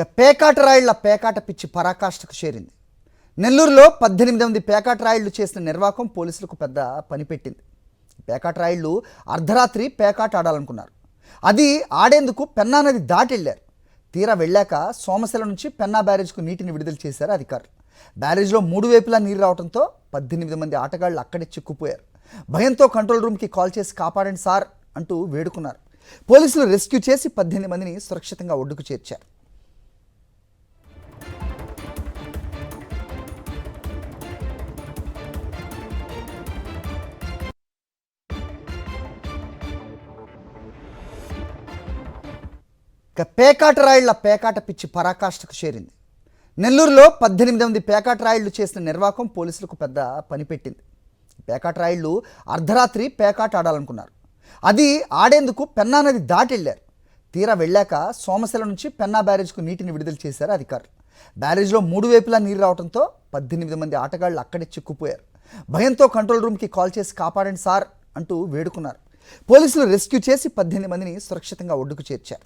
పేకాట రాయిళ్ల పేకాట పిచ్చి పరాకాష్ఠకు చేరింది. నెల్లూరులో 18 మంది పేకాట రాయిళ్లు చేసిన నిర్వాకం పోలీసులకు పెద్ద పని పెట్టింది. పేకాట రాయిళ్లు అర్ధరాత్రి పేకాట ఆడాలనుకున్నారు. అది ఆడేందుకు పెన్నా నది దాటి వెళ్ళారు. తీరా వెళ్ళాక సోమశిల నుంచి పెన్నా బ్యారేజ్కు నీటిని విడుదల చేశారు అధికారులు. బ్యారేజ్లో 3 వైపులా నీరు రావడంతో 18 మంది ఆటగాళ్లు అక్కడే చిక్కుపోయారు. భయంతో కంట్రోల్ రూమ్కి కాల్ చేసి కాపాడండి సార్ అంటూ వేడుకున్నారు. పోలీసులు రెస్క్యూ చేసి 18 మందిని సురక్షితంగా ఒడ్డుకు చేర్చారు. పేకాట రాయిళ్ల పేకాట పిచ్చి పరాకాష్ఠకు చేరింది. నెల్లూరులో 18 మంది పేకాట రాయిళ్లు చేసిన నిర్వాకం పోలీసులకు పెద్ద పని పెట్టింది. పేకాట రాయిళ్లు అర్ధరాత్రి పేకాట ఆడాలనుకున్నారు. అది ఆడేందుకు పెన్నా నది దాటి వెళ్ళారు. తీరా వెళ్ళాక సోమశిల నుంచి పెన్నా బ్యారేజ్కు నీటిని విడుదల చేశారు అధికారులు. బ్యారేజ్లో 3 వైపులా నీరు రావడంతో 18 మంది ఆటగాళ్లు అక్కడే చిక్కుపోయారు. భయంతో కంట్రోల్ రూమ్కి కాల్ చేసి కాపాడండి సార్ అంటూ వేడుకున్నారు. పోలీసులు రెస్క్యూ చేసి 18 మందిని సురక్షితంగా ఒడ్డుకు చేర్చారు.